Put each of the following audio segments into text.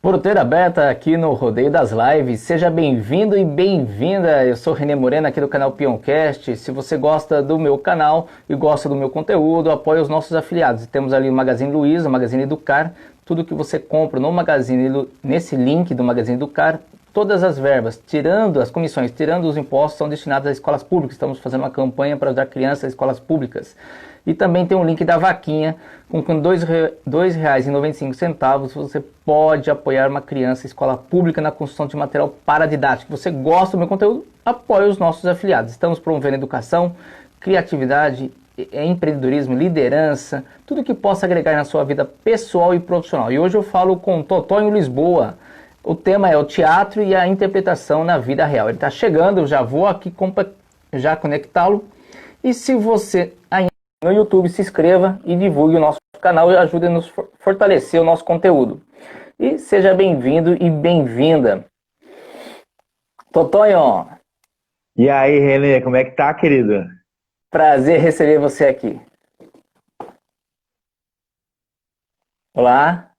Porteira aberta aqui no Rodeio das Lives, seja bem-vindo e bem-vinda. Eu sou René Moreno aqui do canal Peoncast. Se você gosta do meu canal e gosta do meu conteúdo, apoie os nossos afiliados. Temos ali o Magazine Luiza, o Magazine Educar, tudo que você compra no Magazine, nesse link do Magazine Educar, todas as verbas, tirando as comissões, tirando os impostos, são destinadas às escolas públicas. Estamos fazendo uma campanha para ajudar crianças às escolas públicas. E também tem um link da vaquinha, com R$ 2,95 você pode apoiar uma criança em escola pública na construção de material paradidático. Você gosta do meu conteúdo? Apoie os nossos afiliados. Estamos promovendo educação, criatividade, empreendedorismo, liderança, tudo que possa agregar na sua vida pessoal e profissional. E hoje eu falo com Totonho Lisboa. O tema é o teatro e a interpretação na vida real. Ele está chegando, eu já vou aqui já conectá-lo. E se você ainda no YouTube, se inscreva e divulgue o nosso canal e ajude a nos fortalecer o nosso conteúdo. E seja bem-vindo e bem-vinda. Totonho. E aí, Renê, como é que tá, querido? Prazer receber você aqui. Olá.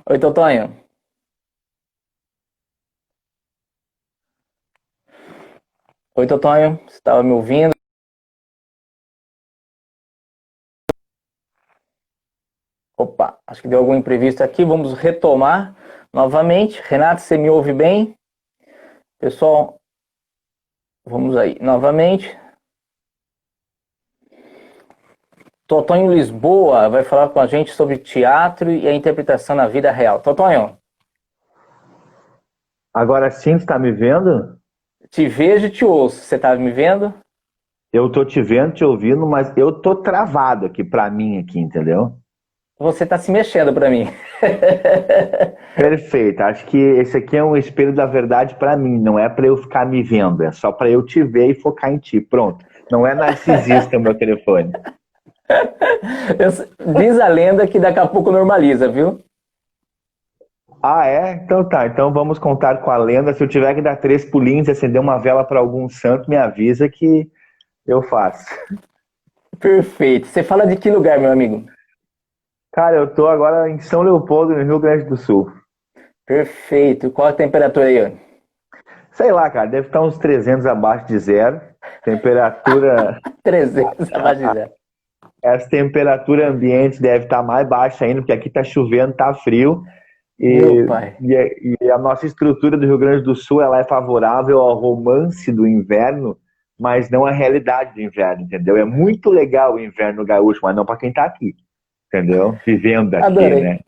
Oi, Totonho. Oi, Totonho. Você estava me ouvindo? Opa, acho que deu algum imprevisto aqui. Vamos retomar novamente. Renato, você me ouve bem? Pessoal, vamos aí novamente. Totonho Lisboa vai falar com a gente sobre teatro e a interpretação na vida real. Totonho. Agora sim, você tá me vendo? Te vejo e te ouço. Você tá me vendo? Eu tô te vendo, te ouvindo, mas eu tô travado aqui pra mim aqui, entendeu? Você tá se mexendo pra mim. Perfeito. Acho que esse aqui é um espelho da verdade pra mim, não é pra eu ficar me vendo, é só pra eu te ver e focar em ti. Pronto. Não é narcisista o meu telefone. Diz a lenda que daqui a pouco normaliza, viu? Ah, é? Então tá. Então vamos contar com a lenda. Se eu tiver que dar 3 pulinhos e acender uma vela pra algum santo, me avisa que eu faço. Perfeito. Você fala de que lugar, meu amigo? Cara, eu tô agora em São Leopoldo, no Rio Grande do Sul. Perfeito. Qual a temperatura aí, ó? Sei lá, cara, deve estar uns 300 abaixo de zero. Temperatura. 300 abaixo de zero. Essa temperatura ambiente deve estar mais baixa ainda, porque aqui tá chovendo, tá frio. Meu E, pai. e a nossa estrutura do Rio Grande do Sul ela é favorável ao romance do inverno, mas não à realidade do inverno, entendeu? É muito legal o inverno gaúcho, mas não para quem tá aqui, entendeu? Vivendo aqui, Adorei. né?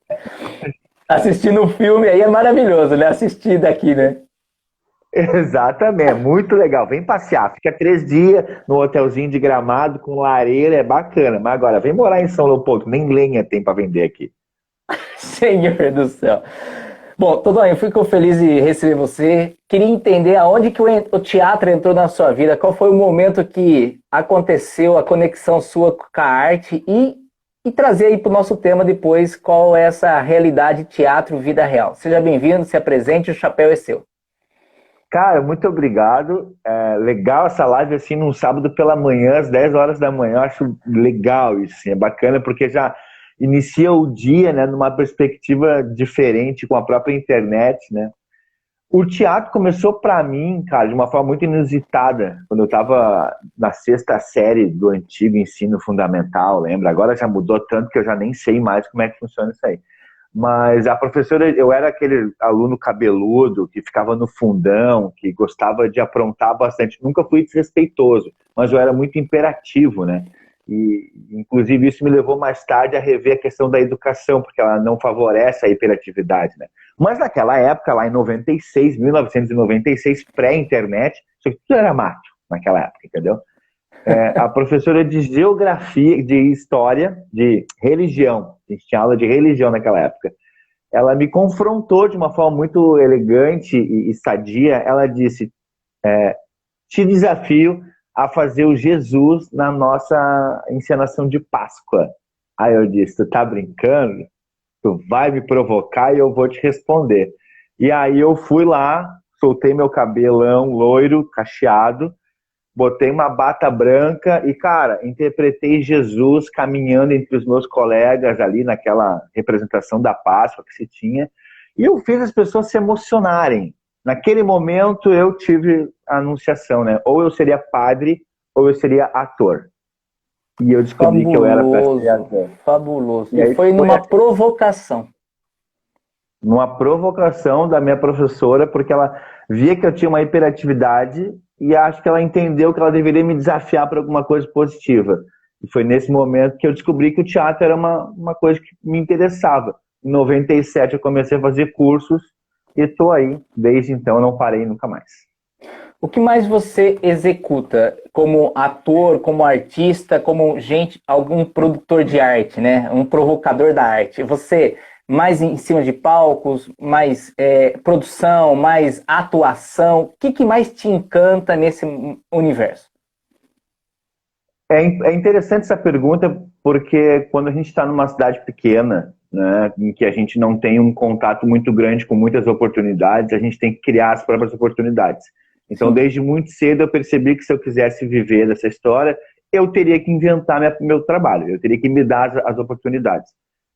Assistindo um filme aí é maravilhoso, né? Assistir daqui, né? Exatamente, é muito legal. Vem passear, fica 3 dias no hotelzinho de Gramado com lareira, é bacana. Mas agora, vem morar em São Leopoldo, nem lenha tem para vender aqui. Senhor do céu. Bom, Todonho, eu fico feliz de receber você. Queria entender aonde que o teatro entrou na sua vida, qual foi o momento que aconteceu a conexão sua com a arte e trazer aí para o nosso tema depois qual é essa realidade teatro vida real. Seja bem-vindo, se apresente, o chapéu é seu. Cara, muito obrigado. É legal essa live assim num sábado pela manhã, às 10 horas da manhã. Eu acho legal isso, assim, é bacana porque já inicia o dia, né, numa perspectiva diferente com a própria internet, né? O teatro começou para mim, cara, de uma forma muito inusitada, quando eu estava na sexta série do antigo ensino fundamental, lembra? Agora já mudou tanto que eu já nem sei mais como é que funciona isso aí. Mas a professora, eu era aquele aluno cabeludo que ficava no fundão, que gostava de aprontar bastante. Nunca fui desrespeitoso, mas eu era muito imperativo, né? E, inclusive, isso me levou mais tarde a rever a questão da educação, porque ela não favorece a hiperatividade, né? Mas naquela época, lá em 96, 1996, pré-internet, isso aqui tudo era mato naquela época, entendeu? A professora de geografia, de história, de religião, a gente tinha aula de religião naquela época, ela me confrontou de uma forma muito elegante e sadia. Ela disse: te desafio a fazer o Jesus na nossa encenação de Páscoa. Aí eu disse: tu tá brincando? Tu vai me provocar e eu vou te responder. E aí eu fui lá, soltei meu cabelão loiro, cacheado, botei uma bata branca e, cara, interpretei Jesus caminhando entre os meus colegas ali naquela representação da Páscoa que se tinha. E eu fiz as pessoas se emocionarem. Naquele momento eu tive a anunciação, né? Ou eu seria padre ou eu seria ator. E eu descobri que eu era para ser ator. Fabuloso. E aí E foi numa provocação. Numa provocação da minha professora, porque ela via que eu tinha uma hiperatividade e acho que ela entendeu que ela deveria me desafiar para alguma coisa positiva. E foi nesse momento que eu descobri que o teatro era uma coisa que me interessava. Em 97 eu comecei a fazer cursos e estou aí. Desde então eu não parei nunca mais. O que mais você executa como ator, como artista, como algum produtor de arte, né? Um provocador da arte? Você mais em cima de palcos, mais produção, mais atuação? O que mais te encanta nesse universo? É interessante essa pergunta porque quando a gente está numa cidade pequena, né, em que a gente não tem um contato muito grande com muitas oportunidades, a gente tem que criar as próprias oportunidades. Então, Sim. Desde muito cedo eu percebi que se eu quisesse viver dessa história, eu teria que inventar meu trabalho, eu teria que me dar as oportunidades.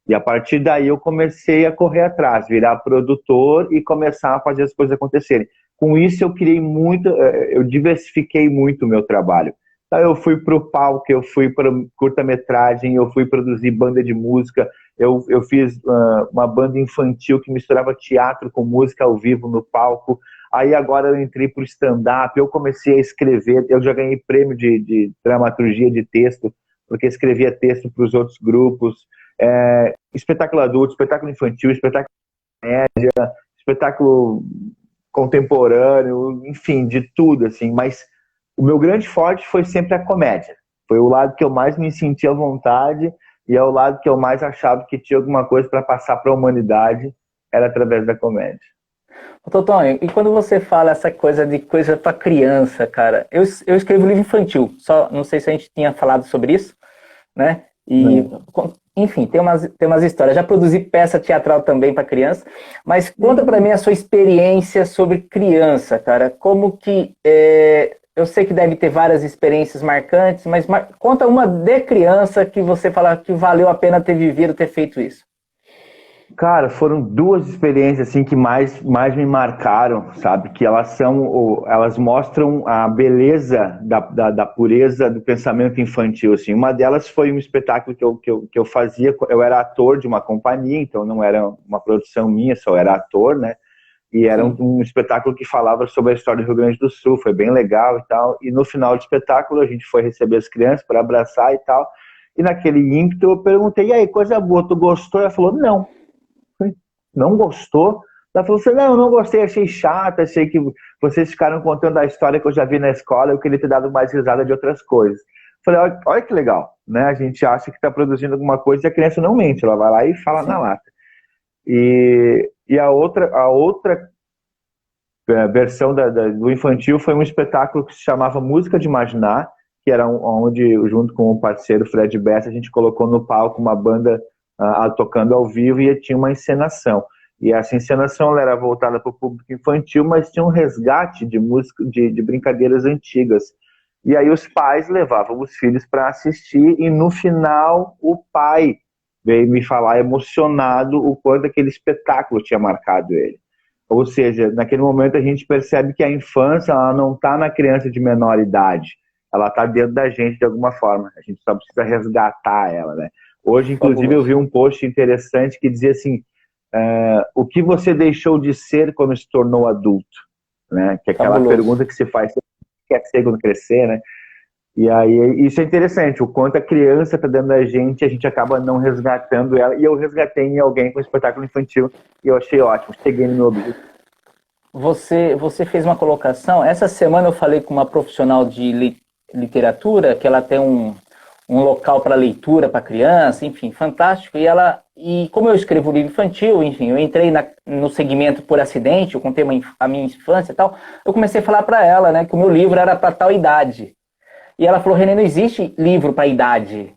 E a partir daí eu comecei a correr atrás, virar produtor e começar a fazer as coisas acontecerem. Com isso eu criei muito, eu diversifiquei muito o meu trabalho. Então, eu fui para o palco, eu fui para curta-metragem, eu fui produzir banda de música, eu fiz uma banda infantil que misturava teatro com música ao vivo no palco. Aí agora eu entrei para o stand-up, eu comecei a escrever, eu já ganhei prêmio de dramaturgia de texto, porque escrevia texto para os outros grupos. Espetáculo adulto, espetáculo infantil, espetáculo média, espetáculo contemporâneo, enfim, de tudo, assim, mas o meu grande forte foi sempre a comédia. Foi o lado que eu mais me sentia à vontade e é o lado que eu mais achava que tinha alguma coisa para passar para a humanidade, era através da comédia. Totonho, e quando você fala essa coisa de coisa para criança, cara, eu escrevo livro infantil, só não sei se a gente tinha falado sobre isso, né? E, enfim, tem umas histórias. Já produzi peça teatral também para criança, mas conta para mim a sua experiência sobre criança, cara. Como que eu sei que deve ter várias experiências marcantes, mas conta uma de criança que você fala que valeu a pena ter vivido, ter feito isso. Cara, foram duas experiências assim que mais me marcaram, sabe? Que elas mostram a beleza da pureza do pensamento infantil, assim. Uma delas foi um espetáculo que eu fazia, eu era ator de uma companhia, então não era uma produção minha, só era ator, né? E era um espetáculo que falava sobre a história do Rio Grande do Sul, foi bem legal e tal. E no final do espetáculo a gente foi receber as crianças para abraçar e tal. E naquele ímpeto eu perguntei, e aí, coisa boa, tu gostou? Ela falou, não. Não gostou? Ela falou assim, não gostei, achei chato, achei que vocês ficaram contando a história que eu já vi na escola, eu queria ter dado mais risada de outras coisas. Falei, olha que legal, né? A gente acha que está produzindo alguma coisa e a criança não mente, ela vai lá e fala na lata. E a outra versão do infantil foi um espetáculo que se chamava Música de Imaginar, que era onde, junto com o parceiro Fred Bessa, a gente colocou no palco uma banda tocando ao vivo e tinha uma encenação. E essa encenação ela era voltada para o público infantil, mas tinha um resgate de música, de brincadeiras antigas. E aí os pais levavam os filhos para assistir e no final o pai veio me falar emocionado o quanto aquele espetáculo tinha marcado ele. Ou seja, naquele momento a gente percebe que a infância ela não está na criança de menor idade, ela está dentro da gente de alguma forma. A gente só precisa resgatar ela, né? Hoje, inclusive, eu vi um post interessante que dizia assim, o que você deixou de ser quando se tornou adulto? Né? Que é aquela pergunta que se faz, você quer ser quando crescer, né? E aí, isso é interessante, o quanto a criança está dentro da gente, a gente acaba não resgatando ela, e eu resgatei em alguém com espetáculo infantil, e eu achei ótimo, cheguei no meu objetivo. Você fez uma colocação, essa semana eu falei com uma profissional de literatura, que ela tem um local para leitura para criança, enfim, fantástico. E como eu escrevo livro infantil, enfim, eu entrei no segmento por acidente, eu contei a minha infância e tal, eu comecei a falar para ela, né, que o meu livro era para tal idade. E ela falou, René, não existe livro para idade.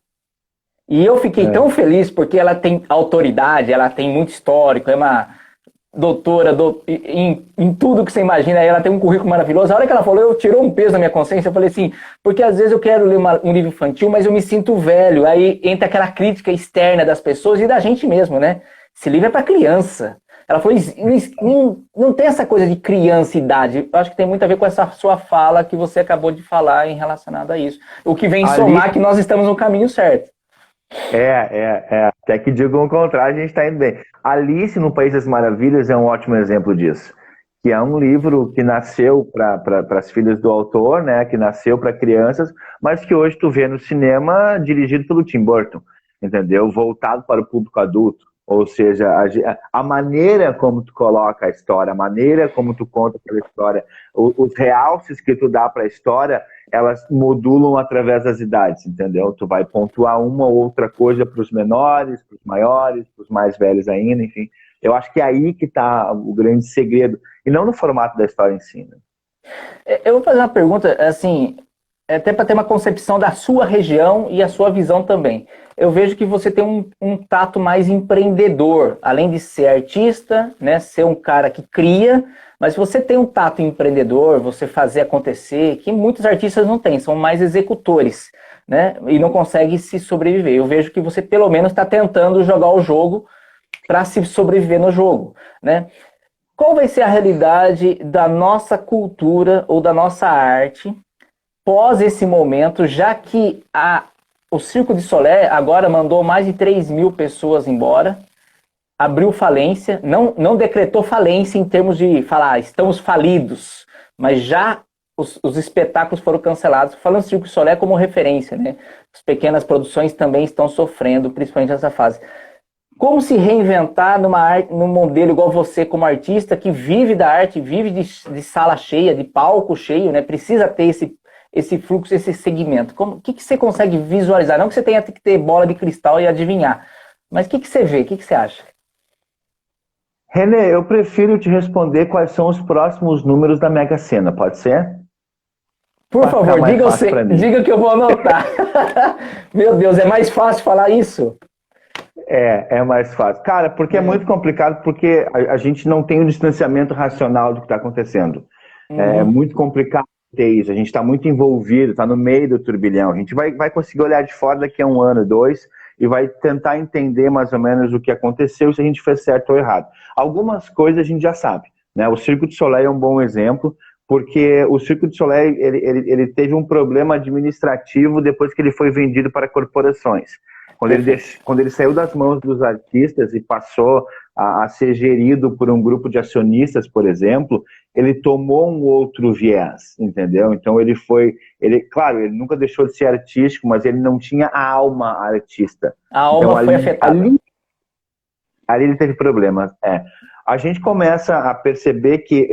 E eu fiquei tão feliz porque ela tem autoridade, ela tem muito histórico, doutora em tudo que você imagina, aí ela tem um currículo maravilhoso. A hora que ela falou, eu tirou um peso da minha consciência, eu falei assim, porque às vezes eu quero ler um livro infantil, mas eu me sinto velho, aí entra aquela crítica externa das pessoas e da gente mesmo, né? Esse livro é para criança. Ela falou, não tem essa coisa de criança e idade. Eu acho que tem muito a ver com essa sua fala que você acabou de falar em relacionado a isso. O que vem somar que nós estamos no caminho certo. Até que digam o contrário, a gente está indo bem. Alice no País das Maravilhas é um ótimo exemplo disso. Que é um livro que nasceu para as filhas do autor, né? Que nasceu para crianças, mas que hoje tu vê no cinema dirigido pelo Tim Burton, entendeu? Voltado para o público adulto. Ou seja, a maneira como tu coloca a história, a maneira como tu conta aquela história, os realces que tu dá para a história, elas modulam através das idades, entendeu? Tu vai pontuar uma ou outra coisa para os menores, para os maiores, para os mais velhos ainda, enfim. Eu acho que é aí que está o grande segredo, e não no formato da história em si. Né? Eu vou fazer uma pergunta, assim, até para ter uma concepção da sua região e a sua visão também. Eu vejo que você tem um tato mais empreendedor, além de ser artista, né, ser um cara que cria, mas você tem um tato empreendedor, você fazer acontecer, que muitos artistas não têm, são mais executores, né, e não conseguem se sobreviver. Eu vejo que você pelo menos está tentando jogar o jogo para se sobreviver no jogo, né? Qual vai ser a realidade da nossa cultura ou da nossa arte pós esse momento, já que o Circo de Solé agora mandou mais de 3.000 pessoas embora, abriu falência, não decretou falência em termos de falar, estamos falidos, mas já os espetáculos foram cancelados, falando Circo de Solé como referência, né? As pequenas produções também estão sofrendo, principalmente nessa fase. Como se reinventar num modelo igual você, como artista, que vive da arte, vive de sala cheia, de palco cheio, né? Precisa ter esse fluxo, esse segmento. O que você consegue visualizar? Não que você tenha que ter bola de cristal e adivinhar, mas o que você vê? O que você acha? René, eu prefiro te responder quais são os próximos números da Mega Sena, pode ser? Por favor, diga que eu vou anotar. Meu Deus, é mais fácil falar isso? É mais fácil. Cara, porque é muito complicado, porque a gente não tem um distanciamento racional do que está acontecendo. É muito complicado ter isso. A gente está muito envolvido, está no meio do turbilhão. A gente vai conseguir olhar de fora daqui a 1 ano, 2, e vai tentar entender mais ou menos o que aconteceu, se a gente fez certo ou errado. Algumas coisas a gente já sabe, né? O Circo de Soleil é um bom exemplo, porque o Circo de Soleil ele teve um problema administrativo depois que ele foi vendido para corporações. Quando ele saiu das mãos dos artistas e passou a ser gerido por um grupo de acionistas, por exemplo, ele tomou um outro viés, entendeu? Então claro, ele nunca deixou de ser artístico, mas ele não tinha a alma artista. A alma então, foi afetada. Ali ele teve problemas. A gente começa a perceber que,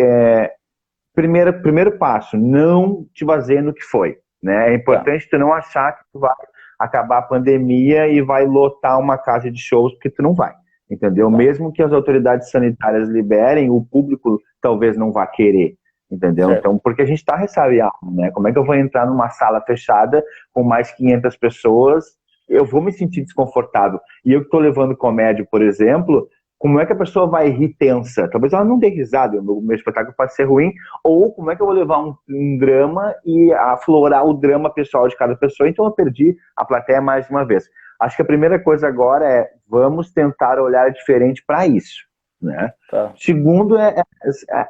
primeiro passo, não te baseie no que foi. Né? É importante tu não achar que tu vai acabar a pandemia e vai lotar uma casa de shows, porque tu não vai, entendeu? Mesmo que as autoridades sanitárias liberem, o público talvez não vá querer, entendeu? Certo. Então, porque a gente está ressabiado, né? Como é que eu vou entrar numa sala fechada com mais 500 pessoas? Eu vou me sentir desconfortável. E eu que estou levando comédia, por exemplo, como é que a pessoa vai rir tensa? Talvez ela não dê risada, o meu espetáculo pode ser ruim, ou como é que eu vou levar um drama e aflorar o drama pessoal de cada pessoa? Então eu perdi a plateia mais uma vez. Acho que a primeira coisa agora é, vamos tentar olhar diferente para isso. Né? Tá. Segundo é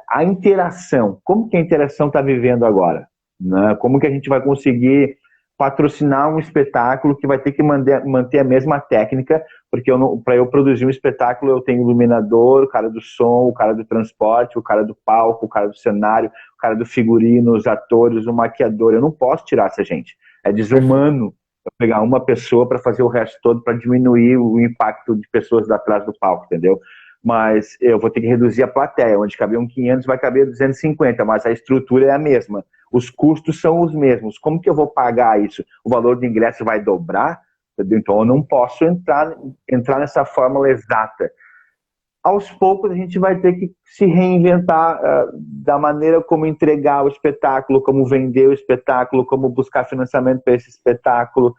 a interação. Como que a interação está vivendo agora? Né? Como que a gente vai conseguir patrocinar um espetáculo que vai ter que manter a mesma técnica, porque para eu produzir um espetáculo eu tenho iluminador, o cara do som, o cara do transporte, o cara do palco, o cara do cenário, o cara do figurino, os atores, o maquiador. Eu não posso tirar essa gente. É desumano eu pegar uma pessoa para fazer o resto todo, para diminuir o impacto de pessoas atrás do palco, entendeu? Mas eu vou ter que reduzir a plateia, onde cabiam 500 vai caber 250, mas a estrutura é a mesma. Os custos são os mesmos. Como que eu vou pagar isso? O valor do ingresso vai dobrar? Então eu não posso entrar nessa fórmula exata. Aos poucos a gente vai ter que se reinventar da maneira como entregar o espetáculo, como vender o espetáculo, como buscar financiamento para esse espetáculo.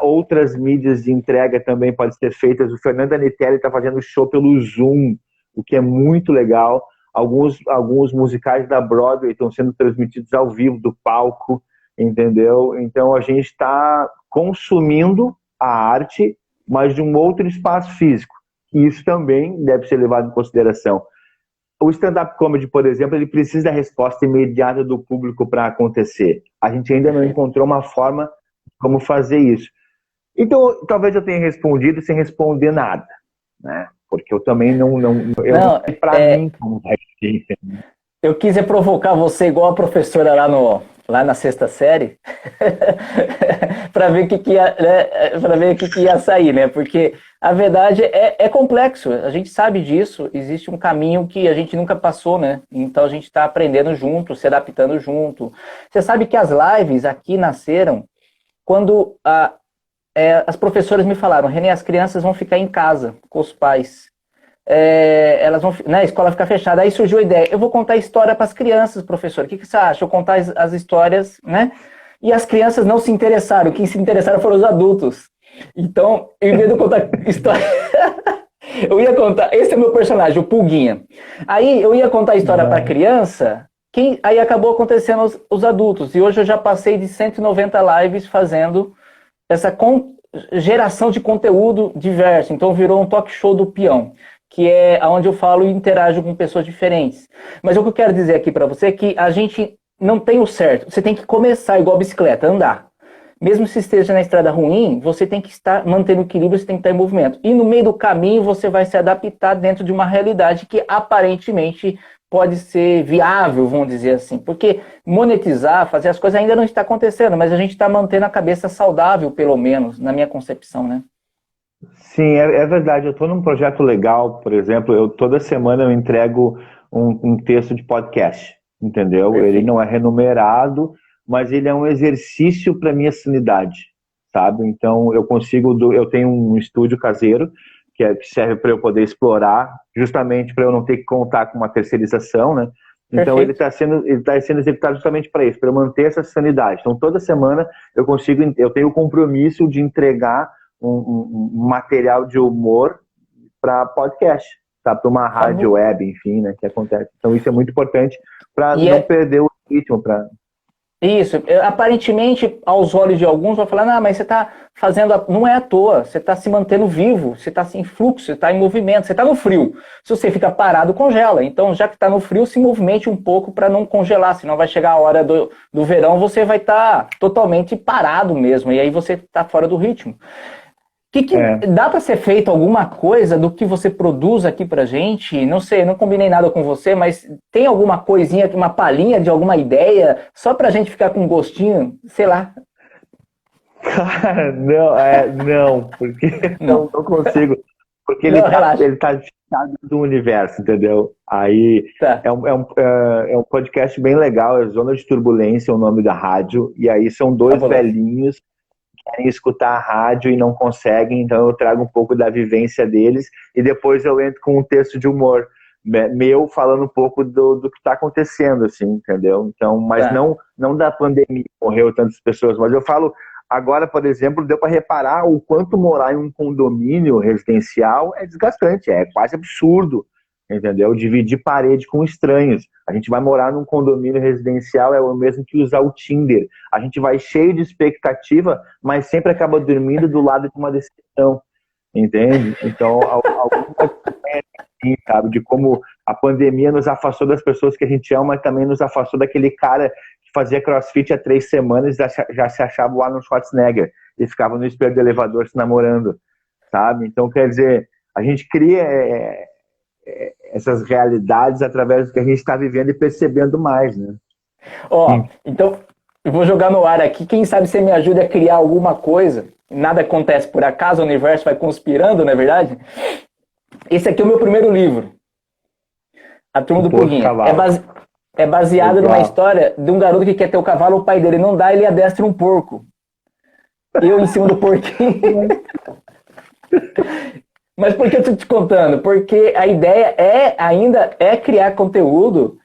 Outras mídias de entrega também podem ser feitas. O Fernando Anitelli está fazendo show pelo Zoom. o que é muito legal. Alguns musicais da Broadway estão sendo transmitidos ao vivo do palco, entendeu? Então a gente está consumindo a arte, mas de um outro espaço físico. E isso também deve ser levado em consideração. O stand-up comedy, por exemplo, ele precisa da resposta imediata do público para acontecer. A gente ainda não encontrou uma forma como fazer isso. Então, talvez eu tenha respondido sem responder nada, né? Porque eu também não sei para mim como vai ser. Eu quis provocar você igual a professora lá na sexta série para ver o que ia, né, para ver o que ia sair, né? Porque a verdade é complexo, a gente sabe disso, existe um caminho que a gente nunca passou, né? Então a gente está aprendendo junto, se adaptando junto. Você sabe que as lives aqui nasceram quando as professoras me falaram: René, as crianças vão ficar em casa com os pais. Elas vão, né, a escola fica fechada. Aí surgiu a ideia: eu vou contar história para as crianças, professor. O que você acha? Eu contar as histórias, né? E as crianças não se interessaram. Quem se interessaram foram os adultos. Então, em vez de eu contar história, eu ia contar. Esse é o meu personagem, o Pulguinha. Aí eu ia contar a história para a criança. Aí acabou acontecendo os adultos. E hoje eu já passei de 190 lives fazendo essa geração de conteúdo diverso. Então virou um talk show do peão, que é onde eu falo e interajo com pessoas diferentes. Mas o que eu quero dizer aqui para você é que a gente não tem o certo. Você tem que começar igual a bicicleta, andar. Mesmo se esteja na estrada ruim, você tem que estar mantendo o equilíbrio, você tem que estar em movimento. E no meio do caminho você vai se adaptar dentro de uma realidade que aparentemente pode ser viável, vamos dizer assim. Porque monetizar, fazer as coisas ainda não está acontecendo, mas a gente está mantendo a cabeça saudável, pelo menos, na minha concepção, né? Sim, é verdade. Eu estou num projeto legal, por exemplo, toda semana eu entrego um texto de podcast, entendeu? Perfeito. Ele não é remunerado, mas ele é um exercício para minha sanidade, sabe? Então eu tenho um estúdio caseiro que serve para eu poder explorar, justamente para eu não ter que contar com uma terceirização, né? Então ele está sendo executado justamente para isso, para eu manter essa sanidade. Então toda semana eu tenho o compromisso de entregar um material de humor para podcast, tá? Para uma rádio web, enfim, né? Que acontece. Então isso é muito importante para não perder o ritmo. Isso, aparentemente, aos olhos de alguns, vão falar: não, mas você está fazendo, não é à toa, você está se mantendo vivo, você está em fluxo, você está em movimento, você está no frio. Se você fica parado, congela. Então, já que está no frio, se movimente um pouco para não congelar, senão vai chegar a hora do verão, você vai estar totalmente parado mesmo, e aí você está fora do ritmo. Dá para ser feito alguma coisa do que você produz aqui pra gente? Não sei, não combinei nada com você, mas tem alguma coisinha, uma palhinha de alguma ideia, só pra gente ficar com um gostinho, sei lá. Cara, não, porque não consigo. Porque ele tá fechado do universo, entendeu? Aí é um podcast bem legal, é Zona de Turbulência, é o nome da rádio, e aí são dois velhinhos querem escutar a rádio e não conseguem, então eu trago um pouco da vivência deles e depois eu entro com um texto de humor meu falando um pouco do que está acontecendo, assim, entendeu? Então, mas não da pandemia, morreu tantas pessoas, mas eu falo agora, por exemplo, deu para reparar o quanto morar em um condomínio residencial é desgastante, é quase absurdo, entendeu? Dividir parede com estranhos. A gente vai morar num condomínio residencial, é o mesmo que usar o Tinder. A gente vai cheio de expectativa, mas sempre acaba dormindo do lado de uma decepção, entende? Então, algumas assim, sabe, de como a pandemia nos afastou das pessoas que a gente ama, mas também nos afastou daquele cara que fazia crossfit há 3 semanas e já se achava o Arnold Schwarzenegger e ficava no espelho do elevador se namorando, sabe? Então, quer dizer, a gente cria essas realidades através do que a gente está vivendo e percebendo mais, né? Então, eu vou jogar no ar aqui. Quem sabe você me ajuda a criar alguma coisa. Nada acontece por acaso, o universo vai conspirando, não é verdade? Esse aqui é o meu primeiro livro. A Turma do Pulguinha. É baseado numa história de um garoto que quer ter o cavalo, o pai dele não dá, ele adestra um porco. Eu em cima do porquinho. Mas por que eu tô te contando? Porque a ideia ainda é criar conteúdo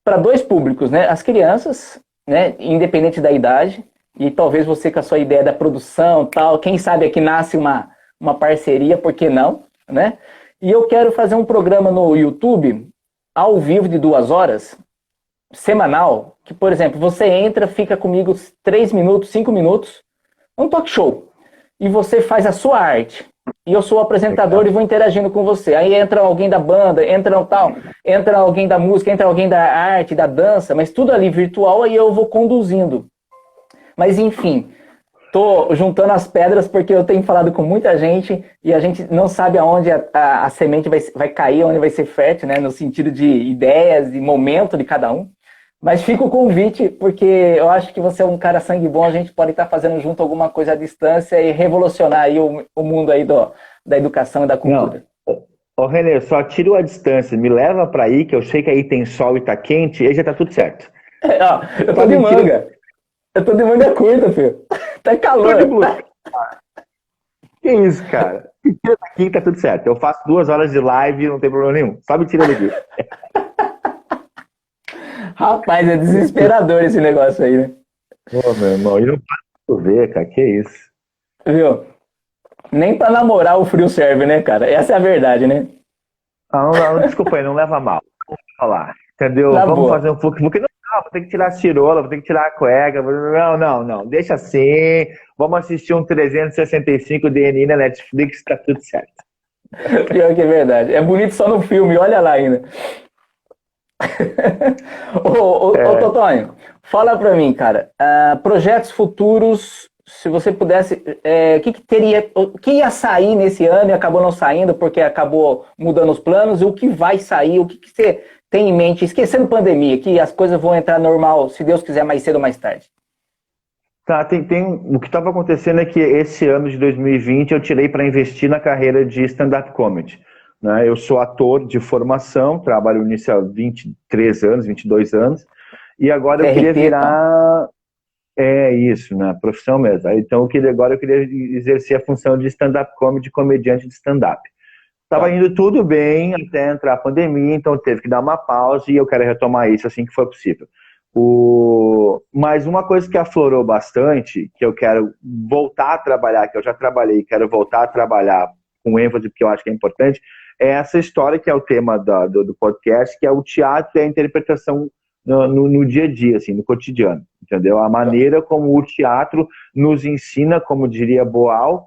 para 2 públicos, né? As crianças, né? Independente da idade, e talvez você com a sua ideia da produção, tal, quem sabe aqui nasce uma parceria, por que não, né? E eu quero fazer um programa no YouTube, ao vivo, de 2 horas, semanal, que, por exemplo, você entra, fica comigo 3 minutos, 5 minutos, um talk show, e você faz a sua arte. E eu sou o apresentador e vou interagindo com você. Aí entra alguém da banda, entra alguém da música, entra alguém da arte, da dança, mas tudo ali virtual, aí eu vou conduzindo. Mas enfim, tô juntando as pedras porque eu tenho falado com muita gente e a gente não sabe aonde a semente vai cair, onde vai ser fértil, né? No sentido de ideias e momento de cada um. Mas fica o convite, porque eu acho que você é um cara sangue bom, a gente pode estar fazendo junto alguma coisa à distância e revolucionar aí o mundo aí da educação e da cultura. Não. Ô, Renê, só tiro a distância, me leva pra aí, que eu sei que aí tem sol e tá quente, e aí já tá tudo certo. Ó, eu tô de manga. Eu tô de manga curta, filho. Tá calor. Tô de blusa. Que isso, cara? Me tira daqui, tá tudo certo. Eu faço 2 horas de live, não tem problema nenhum. Só me tira daqui. Rapaz, é desesperador esse negócio aí, né? Ô, meu irmão, e não para de chover, cara, que isso? Viu? Nem pra namorar o frio serve, né, cara? Essa é a verdade, né? Desculpa aí, não leva mal. Vamos falar, entendeu? Tá Vamos boa. fazer um fluxo. Porque não, vou ter que tirar a cirola, vou ter que tirar a cueca. Não. Deixa assim. Vamos assistir um 365 DNI na Netflix, tá tudo certo. Pior que é verdade. É bonito só no filme, olha lá ainda. Ô, Totonho, fala pra mim, cara. Projetos futuros, se você pudesse, o que ia sair nesse ano e acabou não saindo porque acabou mudando os planos, e o que vai sair, o que você tem em mente, esquecendo pandemia, que as coisas vão entrar normal, se Deus quiser, mais cedo ou mais tarde? Tá, o que estava acontecendo é que esse ano de 2020 eu tirei para investir na carreira de stand-up comedy. Né? Eu sou ator de formação, trabalho nisso há 23 anos, 22 anos, e agora eu queria virar... É isso, né? Profissão mesmo. Então agora eu queria exercer a função de stand-up comedy, comediante de stand-up. Estava indo tudo bem até entrar a pandemia, então teve que dar uma pausa e eu quero retomar isso assim que for possível. Mas uma coisa que aflorou bastante, que eu quero voltar a trabalhar, que eu já trabalhei, quero voltar a trabalhar com ênfase, porque eu acho que é importante, é essa história que é o tema do podcast, que é o teatro e a interpretação no dia a dia, assim, no cotidiano, entendeu? A maneira como o teatro nos ensina, como diria Boal,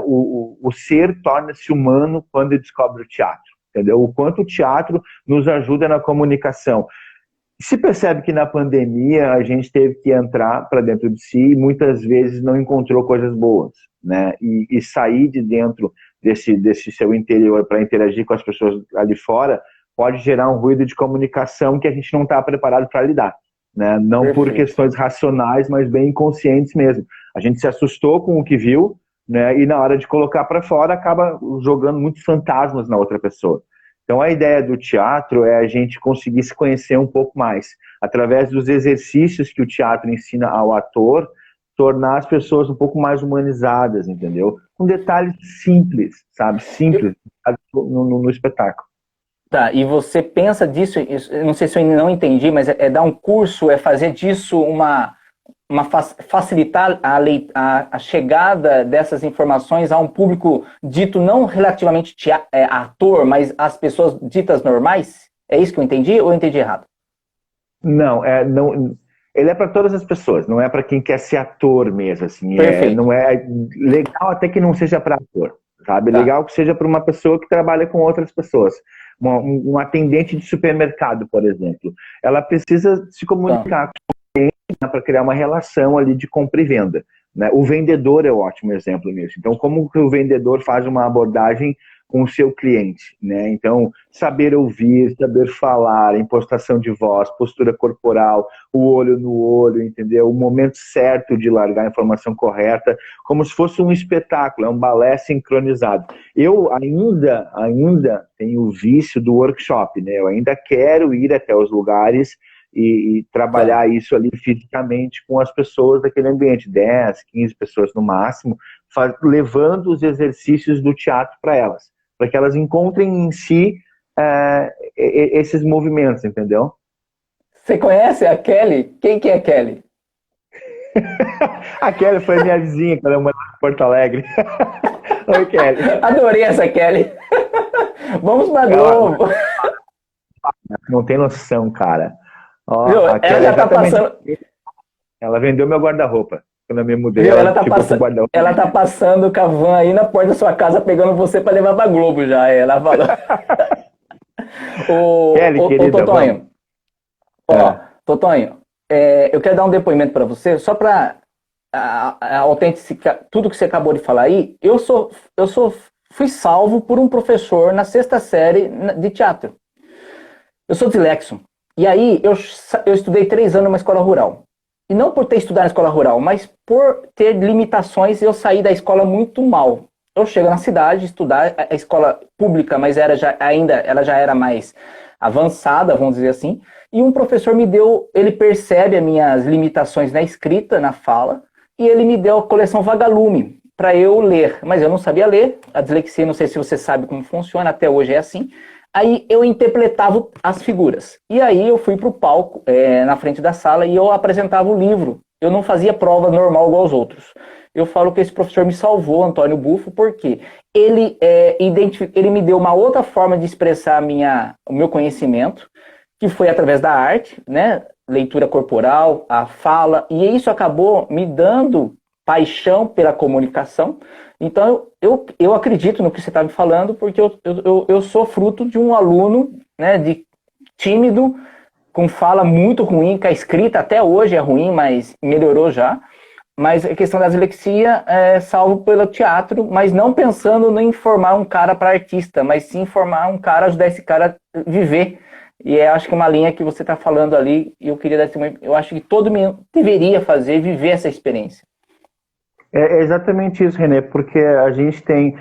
o ser torna-se humano quando descobre o teatro, entendeu? O quanto o teatro nos ajuda na comunicação. Se percebe que na pandemia a gente teve que entrar para dentro de si e muitas vezes não encontrou coisas boas, né? E sair de dentro desse seu interior para interagir com as pessoas ali fora pode gerar um ruído de comunicação que a gente não está preparado para lidar, né? Não Perfeito. Por questões racionais, mas bem inconscientes mesmo. A gente se assustou com o que viu, né? E na hora de colocar para fora acaba jogando muitos fantasmas na outra pessoa. Então a ideia do teatro é a gente conseguir se conhecer um pouco mais, através dos exercícios que o teatro ensina ao ator, tornar as pessoas um pouco mais humanizadas, entendeu? Com detalhes simples, sabe? Simples no espetáculo. Tá, e você pensa disso, não sei se eu ainda não entendi, mas é dar um curso, é fazer disso facilitar a chegada dessas informações a um público dito não relativamente ator, mas as pessoas ditas normais? É isso que eu entendi ou eu entendi errado? Não, ele é para todas as pessoas, não é para quem quer ser ator mesmo, assim. Não é legal até que não seja para ator, sabe? Tá. Legal que seja para uma pessoa que trabalha com outras pessoas. Um atendente de supermercado, por exemplo. Ela precisa se comunicar com o cliente para criar uma relação ali de compra e venda, né? O vendedor é um ótimo exemplo nisso. Então, como que o vendedor faz uma abordagem com o seu cliente, né? Então, saber ouvir, saber falar, impostação de voz, postura corporal, o olho no olho, entendeu? O momento certo de largar a informação correta, como se fosse um espetáculo, é um balé sincronizado. Eu ainda tenho o vício do workshop, né? Eu ainda quero ir até os lugares e trabalhar isso ali fisicamente com as pessoas daquele ambiente, 10, 15 pessoas no máximo, levando os exercícios do teatro para elas, para que elas encontrem em si esses movimentos, entendeu? Você conhece a Kelly? Quem que é a Kelly? A Kelly foi minha vizinha quando eu morava em Porto Alegre. Oi, Kelly. Adorei essa Kelly. Vamos pra Ela Globo. não tem noção, cara. Ó, Viu? aqui Ela ela já tá exatamente. passando. Ela vendeu meu guarda-roupa. Quando eu me mudei, Viu? ela ficou com o guarda-roupa. Ela tá passando com a van aí na porta da sua casa, pegando você pra levar pra Globo já. Ela falou. Kelly, Ô, querida, vamos. Totonho, ó, É. Totonho, eu quero dar um depoimento pra você, só pra autentificar tudo que você acabou de falar aí. Fui salvo por um professor na sexta série de teatro. Eu sou dislexo. E aí, eu estudei 3 anos numa escola rural. E não por ter estudado na escola rural, mas por ter limitações, eu saí da escola muito mal. Eu chego na cidade, estudar a escola pública, mas ela já era mais avançada, vamos dizer assim. E um professor ele percebe as minhas limitações na escrita, na fala, e ele me deu a coleção Vagalume para eu ler. Mas eu não sabia ler, a dislexia, não sei se você sabe como funciona, até hoje é assim. Aí eu interpretava as figuras. E aí eu fui para o palco, na frente da sala, e eu apresentava o livro. Eu não fazia prova normal igual aos outros. Eu falo que esse professor me salvou, Antônio Bufo, porque ele me deu uma outra forma de expressar o meu conhecimento, que foi através da arte, né? Leitura corporal, a fala, e isso acabou me dando paixão pela comunicação. Então, eu acredito no que você está me falando, porque eu sou fruto de um aluno, né, tímido, com fala muito ruim, que a escrita até hoje é ruim, mas melhorou já. Mas a questão da dislexia é salvo pelo teatro, mas não pensando em formar um cara para artista, mas sim formar um cara, ajudar esse cara a viver. E acho que uma linha que você está falando ali, e eu queria dar eu acho que todo mundo deveria viver essa experiência. É exatamente isso, Renê, porque a gente tem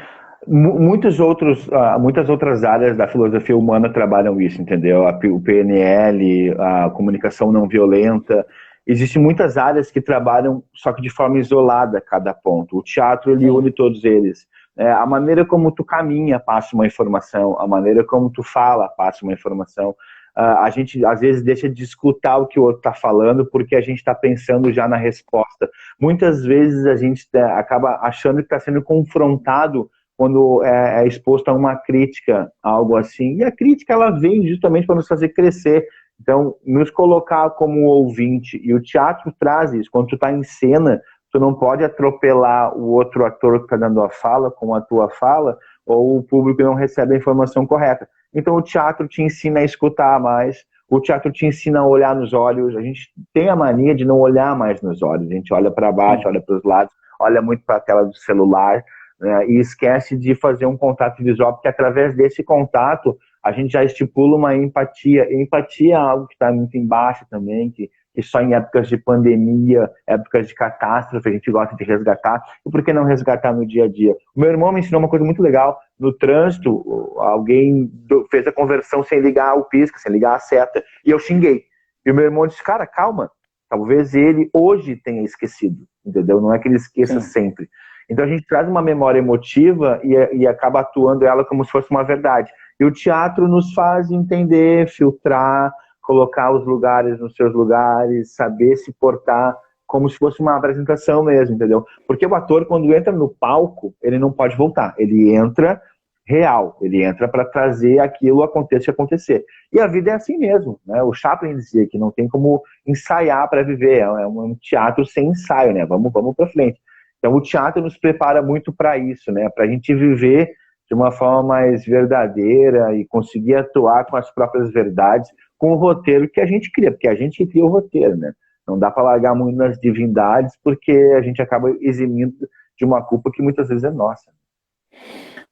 muitas outras áreas da filosofia humana trabalham isso, entendeu? O PNL, a comunicação não violenta. Existem muitas áreas que trabalham só que de forma isolada cada ponto. O teatro, ele une todos eles. A maneira como tu caminha passa uma informação, a maneira como tu fala passa uma informação. A gente às vezes deixa de escutar o que o outro está falando porque a gente está pensando já na resposta. Muitas vezes a gente acaba achando que está sendo confrontado quando é exposto a uma crítica, algo assim. E a crítica, ela vem justamente para nos fazer crescer. Então, nos colocar como ouvinte. E o teatro traz isso. Quando tu está em cena, tu não pode atropelar o outro ator que está dando a fala com a tua fala, ou o público não recebe a informação correta. Então, o teatro te ensina a escutar mais, o teatro te ensina a olhar nos olhos. A gente tem a mania de não olhar mais nos olhos. A gente olha para baixo, olha para os lados, olha muito para a tela do celular, né, e esquece de fazer um contato visual, porque através desse contato a gente já estipula uma empatia. Empatia é algo que está muito embaixo também, que só em épocas de pandemia, épocas de catástrofe, a gente gosta de resgatar. E por que não resgatar no dia a dia? O meu irmão me ensinou uma coisa muito legal. No trânsito, alguém fez a conversão sem ligar o pisca, sem ligar a seta, e eu xinguei. E o meu irmão disse, cara, calma, talvez ele hoje tenha esquecido, entendeu? Não é que ele esqueça sempre. Então a gente traz uma memória emotiva e acaba atuando ela como se fosse uma verdade. E o teatro nos faz entender, filtrar, colocar os lugares nos seus lugares, saber se portar como se fosse uma apresentação mesmo, entendeu? Porque o ator, quando entra no palco, ele não pode voltar. Ele entra real, ele entra para trazer aquilo acontecer. E a vida é assim mesmo, né? O Chaplin dizia que não tem como ensaiar para viver, é um teatro sem ensaio, né? Vamos para frente. Então o teatro nos prepara muito para isso, né? Para a gente viver de uma forma mais verdadeira e conseguir atuar com as próprias verdades, com o roteiro que a gente cria, porque a gente cria o roteiro, né? Não dá para largar muito nas divindades, porque a gente acaba eximindo de uma culpa que muitas vezes é nossa.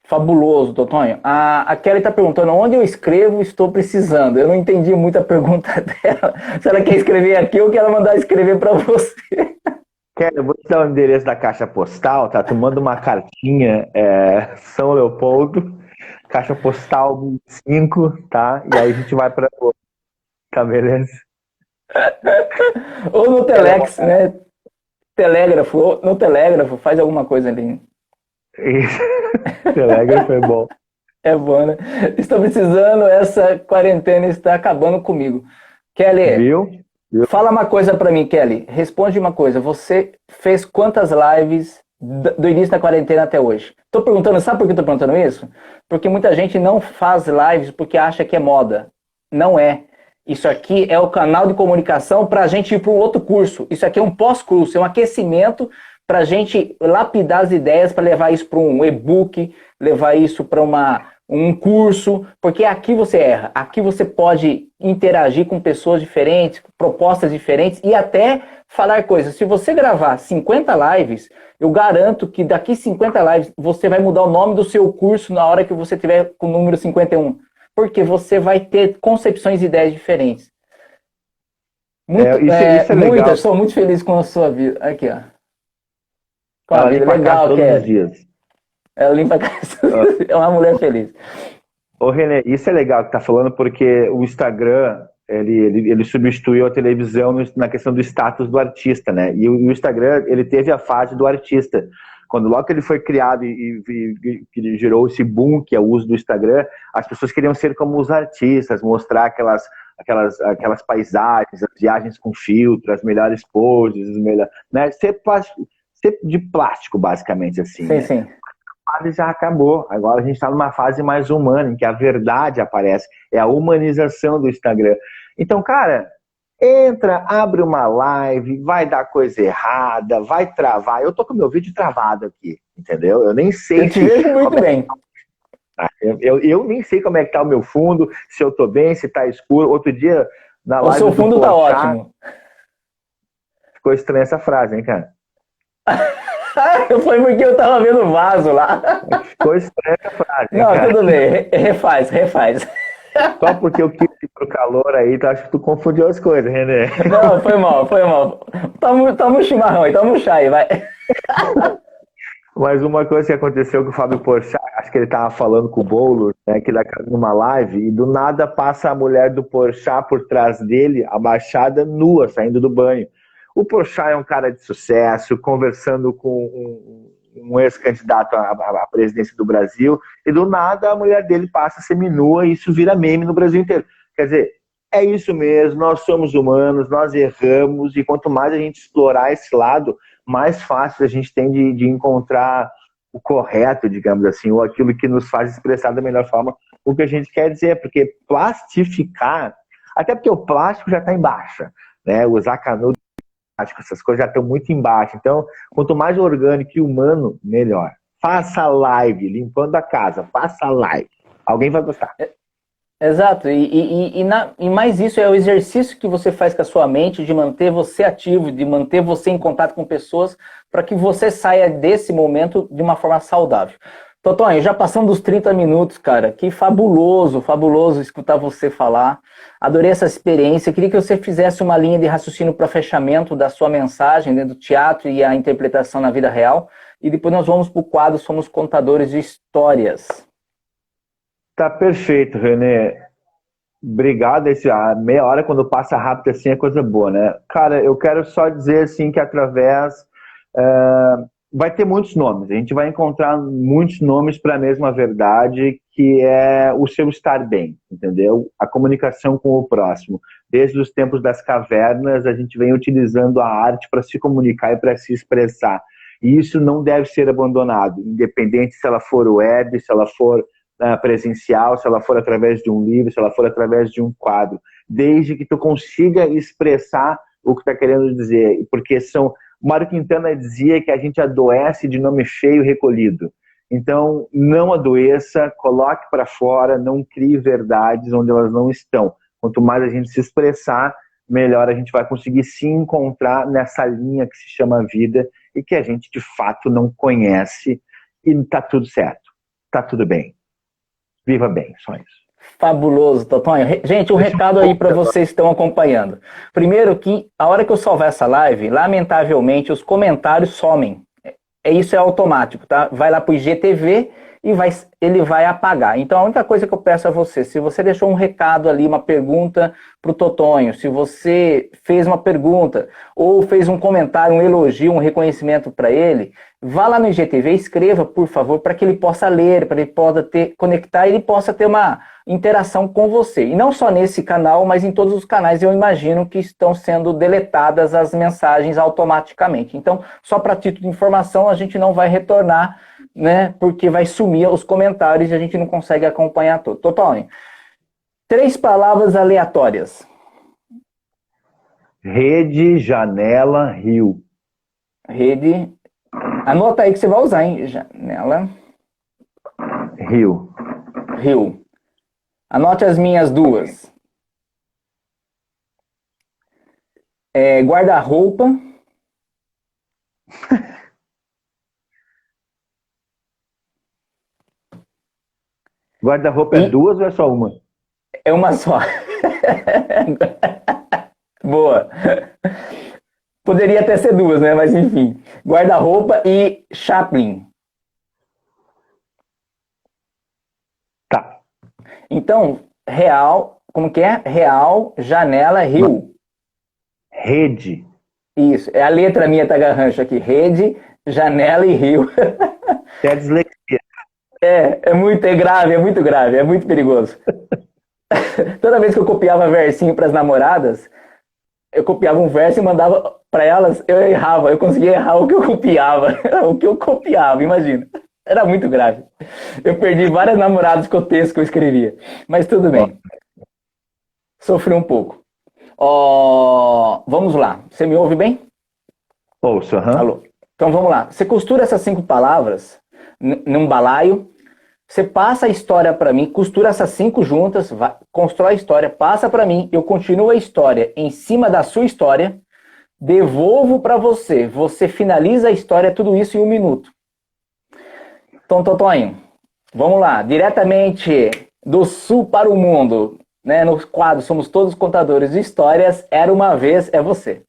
Fabuloso, Totonho. A Kelly está perguntando onde eu escrevo, estou precisando. Eu não entendi muito a pergunta dela. Se ela quer escrever aqui ou quer ela mandar escrever para você. Kelly, eu vou te dar o endereço da caixa postal, tá? Tu manda uma cartinha, São Leopoldo, caixa postal 25, tá? E aí a gente vai para... Tá, beleza? Ou no Telex, né? Telégrafo, no telégrafo, faz alguma coisa ali. Isso. Telégrafo é bom. É bom, né? Estou precisando, essa quarentena está acabando comigo. Kelly, Viu? Fala uma coisa para mim, Kelly. Responde uma coisa. Você fez quantas lives do início da quarentena até hoje. Tô perguntando, sabe por que eu tô perguntando isso? Porque muita gente não faz lives porque acha que é moda. Não é. Isso aqui é o canal de comunicação para a gente ir para um outro curso. Isso aqui é um pós-curso, é um aquecimento para a gente lapidar as ideias, para levar isso para um e-book, levar isso para um curso, porque aqui você erra. Aqui você pode interagir com pessoas diferentes, propostas diferentes e até falar coisas. Se você gravar 50 lives, eu garanto que daqui 50 lives você vai mudar o nome do seu curso na hora que você tiver com o número 51. Porque você vai ter concepções e ideias diferentes. Isso é legal. Muitas, estou muito feliz com a sua vida. Aqui, ó. Com Ela a vida limpa a casa todos os dias. Ela limpa a casa. É uma mulher feliz. Ô, René, isso é legal que tá falando, porque o Instagram, ele substituiu a televisão na questão do status do artista, né? E o Instagram, ele teve a fase do artista. Quando logo que ele foi criado e que gerou esse boom, que é o uso do Instagram, as pessoas queriam ser como os artistas, mostrar aquelas paisagens, as viagens com filtro, as melhores poses, né? Ser de plástico, basicamente, assim. Sim, né? sim. A fase já acabou. Agora a gente está numa fase mais humana, em que a verdade aparece. É a humanização do Instagram. Então, cara, entra, abre uma live, vai dar coisa errada, vai travar. Eu tô com meu vídeo travado aqui, entendeu? Eu nem sei eu te vejo muito bem. Eu nem sei como é que tá o meu fundo, se eu tô bem, se tá escuro. Outro dia, na live. O seu fundo tá ótimo. Ficou estranha essa frase, hein, cara? Foi porque eu tava vendo o vaso lá. Ficou estranha essa frase. Não, cara. Tudo bem, refaz. Só porque eu quis ir pro calor aí, tu acha que tu confundiu as coisas, René? Não, foi mal. Toma um chimarrão aí, toma um chá aí, vai. Mas uma coisa que aconteceu com o Fábio Porchat, acho que ele tava falando com o Boulos, né, que ele numa live, e do nada passa a mulher do Porchat por trás dele, abaixada, nua, saindo do banho. O Porchat é um cara de sucesso, conversando com um ex-candidato à presidência do Brasil, e do nada a mulher dele passa seminua e isso vira meme no Brasil inteiro. Quer dizer, é isso mesmo, nós somos humanos, nós erramos, e quanto mais a gente explorar esse lado, mais fácil a gente tem de encontrar o correto, digamos assim, ou aquilo que nos faz expressar da melhor forma o que a gente quer dizer, porque plastificar, até porque o plástico já está em baixa, né? Usar canudo, essas coisas já estão muito embaixo. Então, quanto mais orgânico e humano, melhor. Faça live, limpando a casa, faça live. Alguém vai gostar. Exato, e mais isso é o exercício que você faz com a sua mente de manter você ativo, de manter você em contato com pessoas, para que você saia desse momento de uma forma saudável. Totonho, já passamos dos 30 minutos, cara, que fabuloso escutar você falar. Adorei essa experiência. Queria que você fizesse uma linha de raciocínio para fechamento da sua mensagem, né, do teatro e a interpretação na vida real. E depois nós vamos para o quadro Somos Contadores de Histórias. Tá perfeito, René. Obrigado. A meia hora, quando passa rápido assim, é coisa boa, né? Cara, eu quero só dizer assim que através... vai ter muitos nomes. A gente vai encontrar muitos nomes para a mesma verdade, que é o seu estar bem, entendeu? A comunicação com o próximo. Desde os tempos das cavernas, a gente vem utilizando a arte para se comunicar e para se expressar. E isso não deve ser abandonado, independente se ela for web, se ela for presencial, se ela for através de um livro, se ela for através de um quadro. Desde que tu consiga expressar o que está querendo dizer. Porque Mário Quintana dizia que a gente adoece de nome feio recolhido. Então, não adoeça, coloque para fora, não crie verdades onde elas não estão. Quanto mais a gente se expressar, melhor a gente vai conseguir se encontrar nessa linha que se chama vida e que a gente, de fato, não conhece. E está tudo certo. Está tudo bem. Viva bem, só isso. Fabuloso, Totonho. Gente, um recado aí para vocês que estão acompanhando. Primeiro que, a hora que eu salvar essa live, lamentavelmente, os comentários somem. Isso é automático, tá? Vai lá pro IGTV ele vai apagar. Então a única coisa que eu peço a você, se você deixou um recado ali, uma pergunta para o Totonho, se você fez uma pergunta ou fez um comentário, um elogio, um reconhecimento para ele, vá lá no IGTV, escreva, por favor, para que ele possa ler, para ele possa conectar e ele possa ter uma interação com você. E não só nesse canal, mas em todos os canais, eu imagino que estão sendo deletadas as mensagens automaticamente. Então, só para título de informação, a gente não vai retornar, né, porque vai sumir os comentários e a gente não consegue acompanhar tudo. Totonho, 3 palavras aleatórias. Rede, janela, rio. Rede. Anota aí que você vai usar, hein? Janela. Rio. Rio. Anote as minhas 2. Guarda-roupa. Guarda-roupa é 2 ou é só uma? É uma só. Boa. Poderia até ser 2, né? Mas enfim. Guarda-roupa e Chaplin. Tá. Então, real, como que é? Real, janela, rio. Rede. Isso, é a letra minha tá garrancho aqui. Rede, janela e rio. É dislexia. É muito grave, é muito perigoso. Toda vez que eu copiava versinho para as namoradas, eu copiava um verso e mandava para elas, eu errava, eu conseguia errar o que eu copiava, imagina. Era muito grave. Eu perdi várias namoradas com o texto que eu escrevia. Mas tudo bem. Sofri um pouco. Vamos lá. Você me ouve bem? Ouço, Alô. Então vamos lá. Você costura essas 5 palavras num balaio. Você passa a história para mim, costura essas 5 juntas, constrói a história, passa para mim, eu continuo a história em cima da sua história, devolvo para você, você finaliza a história, tudo isso em 1 minuto. Então, Totonho, vamos lá, diretamente do sul para o mundo, né, no quadro Somos Todos Contadores de Histórias, Era Uma Vez, é você.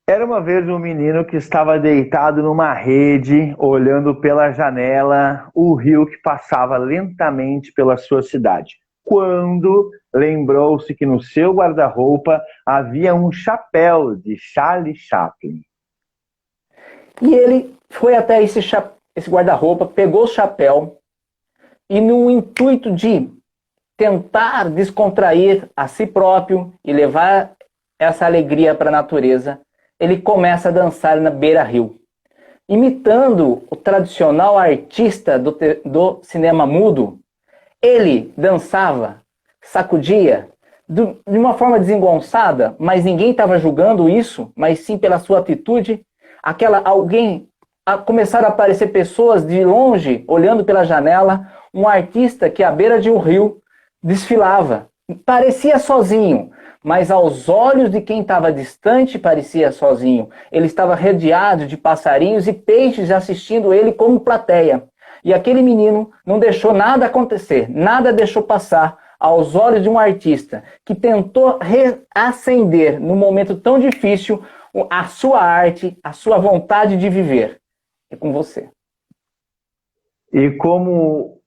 Era uma vez um menino que estava deitado numa rede, olhando pela janela o rio que passava lentamente pela sua cidade. Quando lembrou-se que no seu guarda-roupa havia um chapéu de Charlie Chaplin. E ele foi até esse guarda-roupa, pegou o chapéu e no intuito de tentar descontrair a si próprio e levar essa alegria para a natureza, ele começa a dançar na beira-rio. Imitando o tradicional artista do cinema mudo, ele dançava, sacudia, de uma forma desengonçada, mas ninguém estava julgando isso, mas sim pela sua atitude. Começaram a aparecer pessoas de longe, olhando pela janela, um artista que à beira de um rio desfilava. Parecia sozinho, mas aos olhos de quem estava distante parecia sozinho. Ele estava rodeado de passarinhos e peixes assistindo ele como plateia. E aquele menino não deixou nada acontecer, nada deixou passar aos olhos de um artista que tentou reacender, num momento tão difícil, a sua arte, a sua vontade de viver. É com você. E como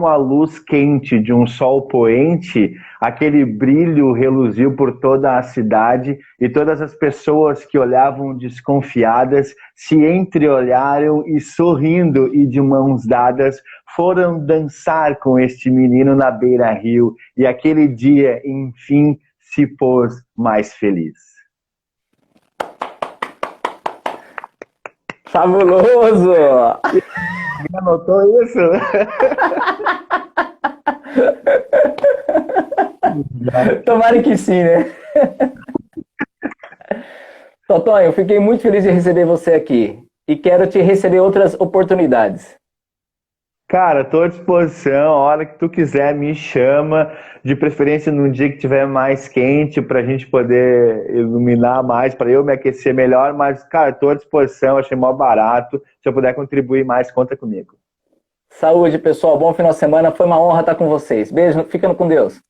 a luz quente de um sol poente, aquele brilho reluziu por toda a cidade e todas as pessoas que olhavam desconfiadas se entreolharam e sorrindo e de mãos dadas foram dançar com este menino na beira-rio e aquele dia, enfim, se pôs mais feliz. Fabuloso! Anotou isso? Tomara que sim, né? Totonho, eu fiquei muito feliz de receber você aqui e quero te receber outras oportunidades. Cara, estou à disposição, a hora que tu quiser me chama, de preferência num dia que tiver mais quente para a gente poder iluminar mais, para eu me aquecer melhor, mas cara, estou à disposição, achei mó barato, se eu puder contribuir mais, conta comigo. Saúde, pessoal, bom final de semana, foi uma honra estar com vocês. Beijo, fica com Deus.